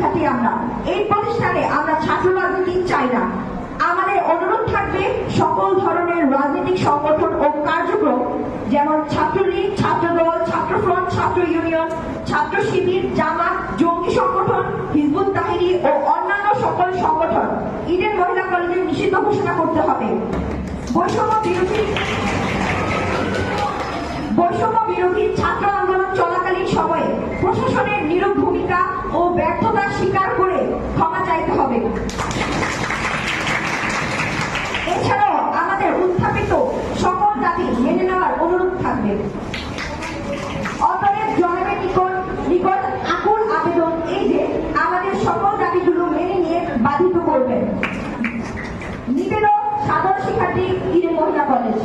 শিক্ষার্থী আমরা। এই প্রতিষ্ঠানে আমরা ছাত্র রাজনীতি চাই না। আমাদের অনুরোধ থাকবে সকল ধরনের রাজনৈতিক সংগঠন ও কার্যক্রম, যেমন ছাত্রলীগ, ছাত্রদল, ছাত্রফ্রন্ট, ছাত্র ইউনিয়ন, ছাত্র শিবির, জামাত, জঙ্গি সংগঠন, হিজবুত তাহরী ও অন্যান্য সকল সংগঠন ইডেন মহিলা কলেজে নিষিদ্ধ ঘোষণা করতে হবে। বৈষম্য বিরোধী ছাত্র আন্দোলন চলাকালীন সময়ে প্রশাসনের নীরব ভূমিকা ও ব্যর্থতা স্বীকার করে ক্ষমা চাইতে হবে। এছাড়াও আমাদের উত্থাপিত সকল দাবি মেনে নেওয়ার অনুরোধ থাকবে। অতএব জনগণের নিকট আকুল আবেদন এই যে আমাদের সকল দাবিগুলো মেনে নিয়ে বাধিত করবেন। নিবেদন, সাধারণ শিক্ষার্থী, ইডেন মহিলা কলেজ।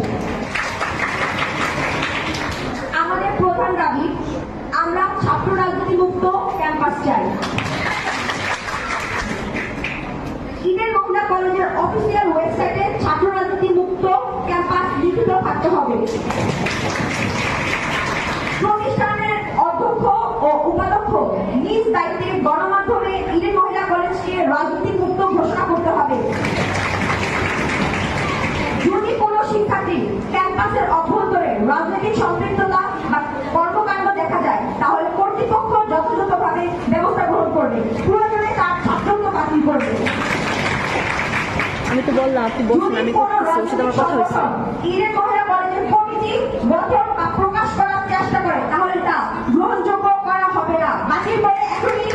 আমাদের প্রধান দাবি, আমরা ছাত্র রাজনীতি মুক্ত ক্যাম্পাস চাই। ইডেন মহিলা কলেজের অফিসিয়াল ওয়েবসাইটে ছাত্র রাজনীতি মুক্ত ক্যাম্পাস লিখিত থাকতে হবে। প্রতিষ্ঠানের অধ্যক্ষ ও উপাধ্যক্ষ নিজ দায়িত্বে গণমাধ্যমে ইডেন মহিলা কলেজকে রাজনীতি মুক্ত ঘোষণা করতে হবে। যদি কোনো শিক্ষার্থী ক্যাম্পাসের অভ্যন্তরে রাজনৈতিক সম্পৃক্ততা বা কর্মকাণ্ড দেখা যায়, তাহলে কর্তৃপক্ষ যথাযথভাবে ব্যবস্থা গ্রহণ করবে, প্রয়োজনে তার ছাত্রত্ব বাতিল করবে। আমি তো বললাম আপনি বলছেন, আমি করতেছি, ওর সাথে আমার কথা হয়েছে। ইডেন মহিলা কলেজের কমিটি গঠন বা প্রকাশ করার চেষ্টা করে, তাহলে তা গ্রহণযোগ্য করা হবে না। বাতিল করে এখনই